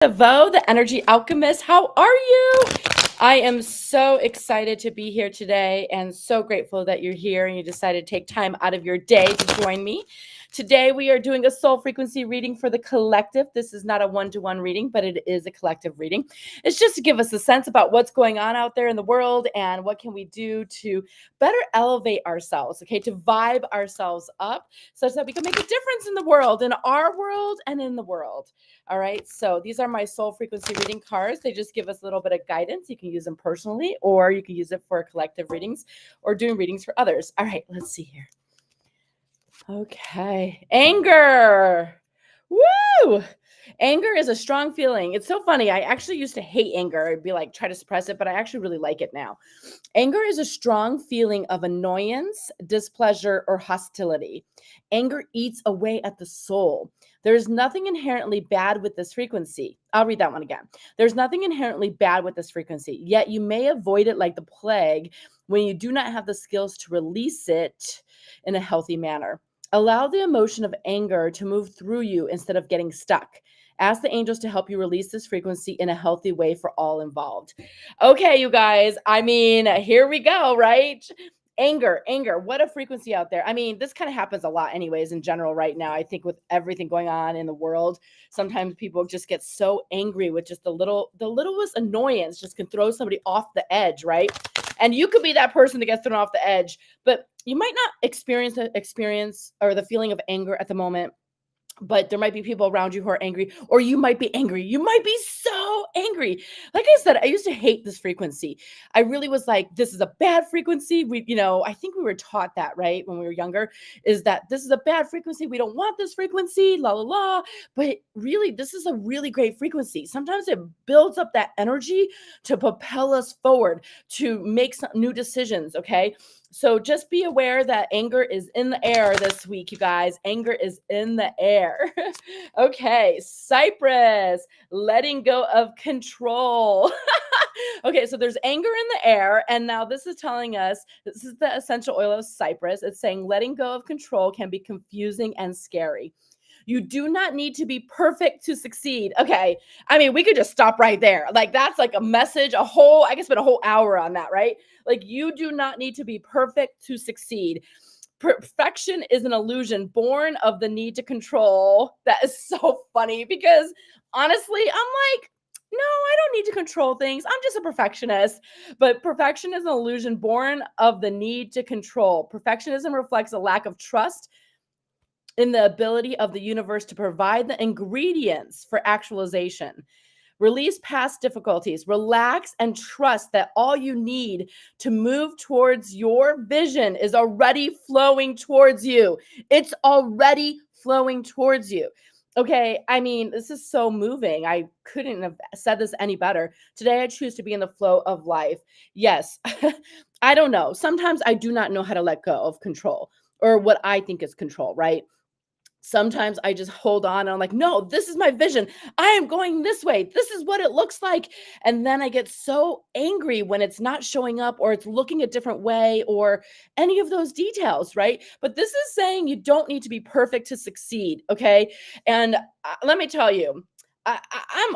Vo, the energy alchemist. How are you? I am so excited to be here today and so grateful that you're here and you decided to take time out of your day to join me. Today, we are doing a soul frequency reading for the collective. This is not a one-to-one reading, but it is a collective reading. It's just to give us a sense about what's going on out there in the world and what can we do to better elevate ourselves, okay, to vibe ourselves up such that we can make a difference in the world, in our world and in the world. All right, so these are my soul frequency reading cards. They just give us a little bit of guidance. You can use them personally, or you can use it for collective readings or doing readings for others. All right, let's see here. Okay, anger. Woo! Anger is a strong feeling. It's so funny. I actually used to hate anger. I'd be like, try to suppress it, but I actually really like it now. Anger is a strong feeling of annoyance, displeasure, or hostility. Anger eats away at the soul. There's nothing inherently bad with this frequency. I'll read that one again. There's nothing inherently bad with this frequency, yet you may avoid it like the plague when you do not have the skills to release it in a healthy manner. Allow the emotion of anger to move through you instead of getting stuck. Ask the angels to help you release this frequency in a healthy way for all involved. Okay, you guys, I mean, here we go, right? Anger, what a frequency out there. I mean, this kind of happens a lot anyways in general right now. I think with everything going on in the world, sometimes people just get so angry with just the littlest annoyance just can throw somebody off the edge, right? And you could be that person that gets thrown off the edge, but you might not experience or the feeling of anger at the moment, but there might be people around you who are angry, or you might be angry. You might be so angry. Like I said, I used to hate this frequency. I really was like, this is a bad frequency. I think we were taught that, right? When we were younger, is that this is a bad frequency. We don't want this frequency, la, la, la. But really, this is a really great frequency. Sometimes it builds up that energy to propel us forward, to make some new decisions, okay? So just be aware that anger is in the air this week, you guys. Anger is in the air. Okay, Cypress, letting go of control. Okay, so there's anger in the air, and now this is telling us, this is the essential oil of Cypress. It's saying letting go of control can be confusing and scary. You do not need to be perfect to succeed. Okay. I mean, we could just stop right there. Like, that's like a message, I could spend a whole hour on that, right? Like, you do not need to be perfect to succeed. Perfection is an illusion born of the need to control. That is so funny because honestly, I'm like, no, I don't need to control things. I'm just a perfectionist. But perfection is an illusion born of the need to control. Perfectionism reflects a lack of trust in the ability of the universe to provide the ingredients for actualization. Release past difficulties, relax, and trust that all you need to move towards your vision is already flowing towards you. It's already flowing towards you. Okay, I mean, this is so moving. I couldn't have said this any better. Today, I choose to be in the flow of life. Yes, I don't know. Sometimes I do not know how to let go of control or what I think is control, right? Sometimes I just hold on and I'm like, no, this is my vision. I am going this way. This is what it looks like. And then I get so angry when it's not showing up or it's looking a different way or any of those details, right? But this is saying you don't need to be perfect to succeed, okay? And let me tell you, I'm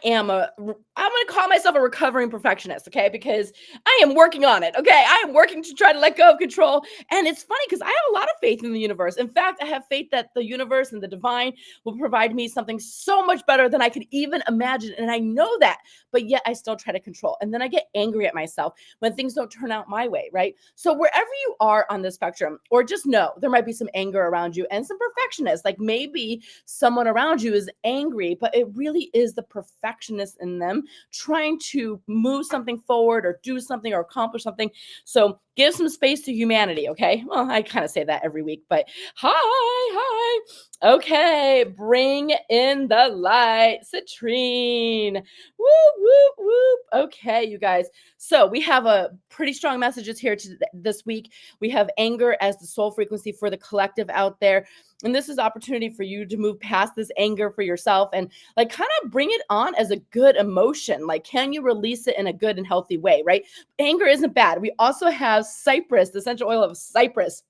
going to call myself a recovering perfectionist, okay? Because I am working on it, okay? I am working to try to let go of control. And it's funny because I have a lot of faith in the universe. In fact, I have faith that the universe and the divine will provide me something so much better than I could even imagine. And I know that, but yet I still try to control. And then I get angry at myself when things don't turn out my way, right? So wherever you are on the spectrum, or just know there might be some anger around you and some perfectionists, like maybe someone around you is angry, but it really is the perfectionist in them trying to move something forward or do something or accomplish something. So give some space to humanity, okay? Well, I kind of say that every week, but hi. Okay, bring in the light, Citrine. Whoop. Okay, you guys. So we have a pretty strong messages here this week. We have anger as the soul frequency for the collective out there. And this is opportunity for you to move past this anger for yourself and like kind of bring it on as a good emotion. Like, can you release it in a good and healthy way, right? Anger isn't bad. We also have Cypress, the essential oil of Cypress.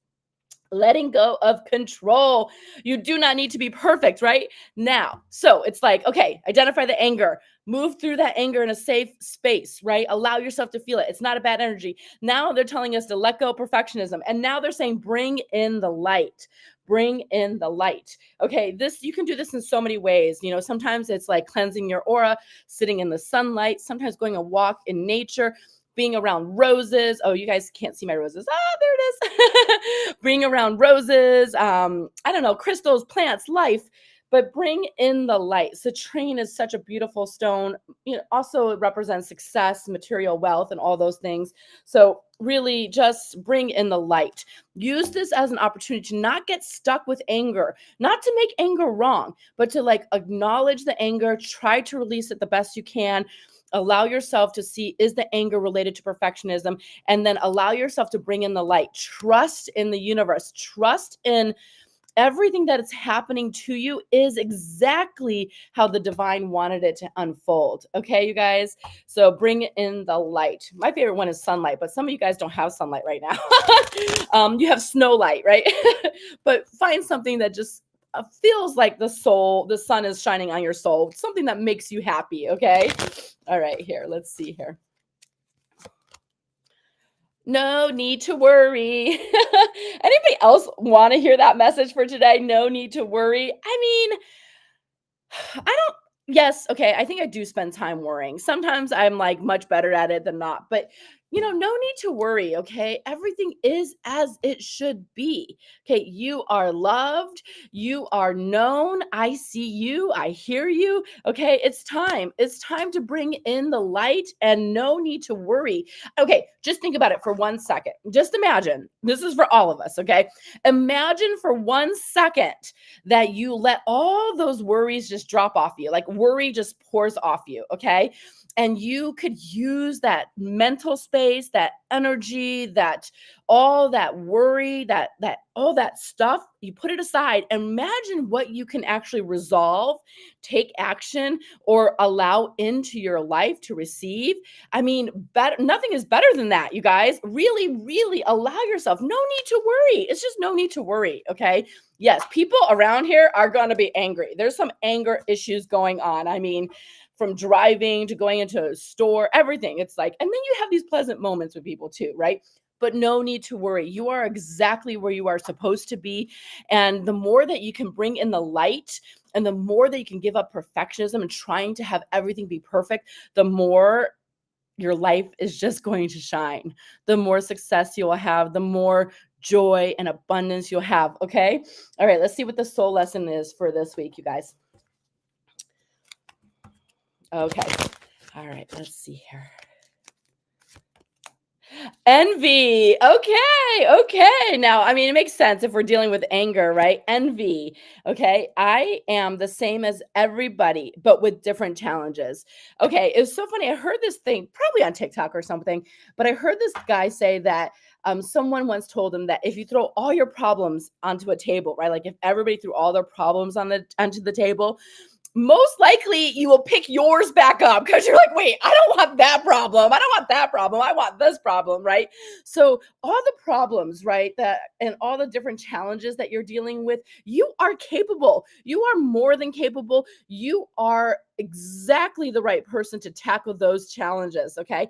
letting go of control. You do not need to be perfect, right? Now, so it's like, okay, identify the anger, move through that anger in a safe space, right? Allow yourself to feel it. It's not a bad energy. Now they're telling us to let go of perfectionism. And now they're saying, bring in the light. Bring in the light. Okay, this, you can do this in so many ways. You know, sometimes it's like cleansing your aura, sitting in the sunlight, sometimes going a walk in nature, being around roses. Oh, you guys can't see my roses. Ah, there it is. Being around roses. I don't know, crystals, plants, life, but bring in the light. Citrine is such a beautiful stone. You know, also it represents success, material wealth, and all those things. So really just bring in the light. Use this as an opportunity to not get stuck with anger, not to make anger wrong, but to like acknowledge the anger, try to release it the best you can. Allow yourself to see, is the anger related to perfectionism? And then allow yourself to bring in the light. Trust in the universe. Trust in everything that is happening to you is exactly how the divine wanted it to unfold. Okay, you guys? So bring in the light. My favorite one is sunlight, but some of you guys don't have sunlight right now. You have snow light, right? But find something that just feels like the sun is shining on your soul, something that makes you happy. Okay. All right, here, let's see here. No need to worry. Anybody else want to hear that message for today? No need to worry. I mean, I don't, yes, okay, I think I do spend time worrying. Sometimes I'm like much better at it than not, but you know, no need to worry, okay? Everything is as it should be. Okay, you are loved, you are known. I see you, I hear you. Okay, it's time. It's time to bring in the light and no need to worry. Okay, just think about it for 1 second. Just imagine. This is for all of us, okay? Imagine for 1 second that you let all those worries just drop off you. Like worry just pours off you, okay? And you could use that mental space, that energy, that all that worry, that all that stuff, you put it aside and imagine what you can actually resolve, take action, or allow into your life to receive. I mean, nothing is better than that, you guys. Really, really allow yourself. No need to worry. It's just no need to worry, okay? Yes, people around here are going to be angry. There's some anger issues going on. I mean, from driving to going into a store, everything. It's like, and then you have these pleasant moments with people too, right? But no need to worry. You are exactly where you are supposed to be. And the more that you can bring in the light and the more that you can give up perfectionism and trying to have everything be perfect, the more your life is just going to shine. The more success you'll have, the more joy and abundance you'll have. Okay. All right. Let's see what the soul lesson is for this week, you guys. Okay. All right. Let's see here. Envy. Okay. Now, I mean, it makes sense if we're dealing with anger, right? Envy. Okay. I am the same as everybody, but with different challenges. Okay. It was so funny. I heard this thing probably on TikTok or something, but I heard this guy say that someone once told him that if you throw all your problems onto a table, right? Like if everybody threw all their problems onto the table, most likely you will pick yours back up because you're like, wait, I don't want that problem. I don't want that problem. I want this problem, right? So all the problems, right, that and all the different challenges that you're dealing with, you are capable. You are more than capable. You are exactly the right person to tackle those challenges, okay?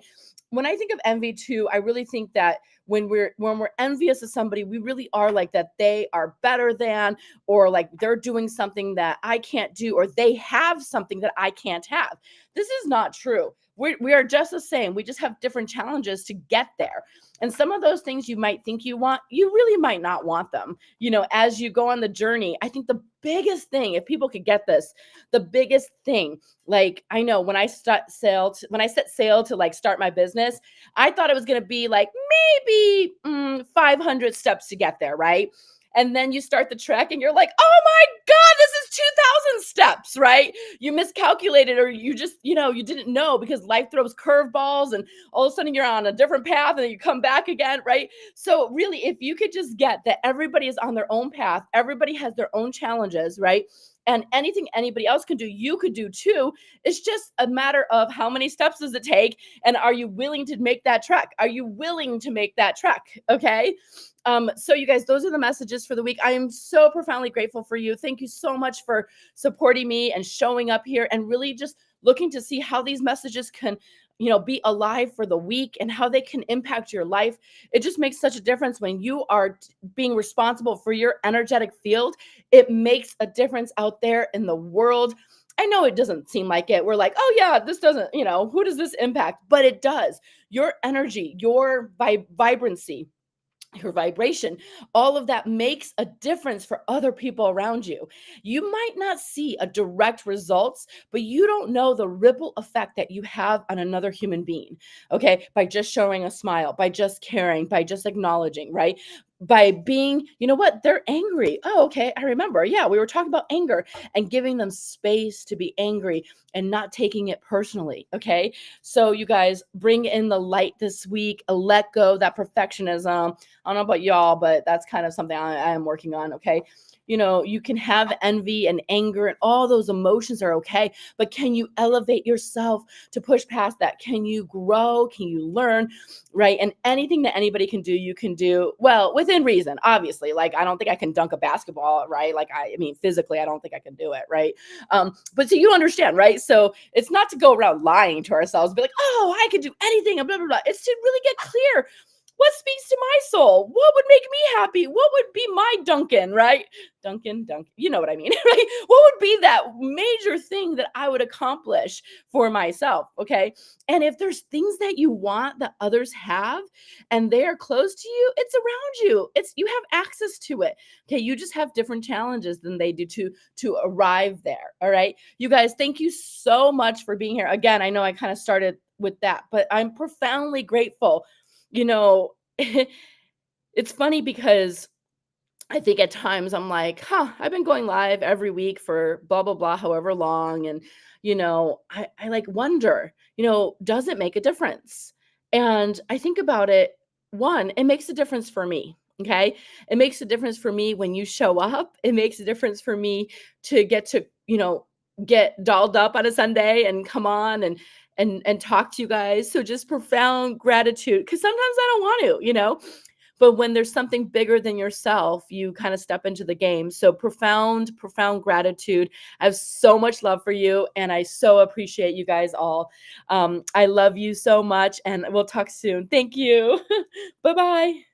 When I think of envy too, I really think that when we're envious of somebody, we really are like that they are better than, or like they're doing something that I can't do, or they have something that I can't have. This is not true. We are just the same. We just have different challenges to get there. And some of those things you might think you want, you really might not want them. You know, as you go on the journey, I think the biggest thing, if people could get this, the biggest thing, like I know when I set sail to like start my business, I thought it was going to be like maybe 500 steps to get there, right? And then you start the trek and you're like, oh my God, this is 2,000 steps, right? You miscalculated, or you just, you didn't know because life throws curveballs and all of a sudden you're on a different path and then you come back again, right? So really, if you could just get that everybody is on their own path, everybody has their own challenges, right? And anything anybody else can do, you could do too. It's just a matter of how many steps does it take, and are you willing to make that trek? Are you willing to make that trek? Okay. So you guys, those are the messages for the week. I am so profoundly grateful for you. Thank you so much for supporting me and showing up here and really just looking to see how these messages can, be alive for the week and how they can impact your life. It just makes such a difference when you are being responsible for your energetic field. It makes a difference out there in the world. I know it doesn't seem like it. We're like, oh yeah, this doesn't, who does this impact? But it does. Your energy, your vibrancy, your vibration, all of that makes a difference for other people around you. You might not see a direct results, but you don't know the ripple effect that you have on another human being. Okay. By just showing a smile, by just caring, by just acknowledging, right? By being, you know what, they're angry. Oh, okay. I remember. Yeah. We were talking about anger and giving them space to be angry and not taking it personally. Okay. So, you guys, bring in the light this week, let go that perfectionism. I don't know about y'all, but that's kind of something I am working on. Okay. You can have envy and anger and all those emotions are okay, but can you elevate yourself to push past that? Can you grow? Can you learn? Right. And anything that anybody can do, you can do well within reason, obviously. Like, I don't think I can dunk a basketball, right? Like, I mean, physically, I don't think I can do it. Right. But so you understand, right? So it's not to go around lying to ourselves, be like, oh, I could do anything, and blah, blah, blah. It's to really get clear. What speaks to my soul? What would make me happy? What would be my Duncan, right? Duncan, you know what I mean, right? What would be that major thing that I would accomplish for myself? Okay. And if there's things that you want that others have and they are close to you, it's around you. You have access to it. Okay. You just have different challenges than they do to arrive there. All right. You guys, thank you so much for being here. Again, I know I kind of started with that, but I'm profoundly grateful. It's funny because I think at times I'm like, I've been going live every week for blah, blah, blah, however long. And, I like wonder, does it make a difference? And I think about it. One, it makes a difference for me. Okay. It makes a difference for me when you show up. It makes a difference for me to get dolled up on a Sunday and come on and talk to you guys. So just profound gratitude. Cause sometimes I don't want to. But when there's something bigger than yourself, you kind of step into the game. So profound gratitude. I have so much love for you, and I so appreciate you guys all. I love you so much, and we'll talk soon. Thank you. Bye-bye.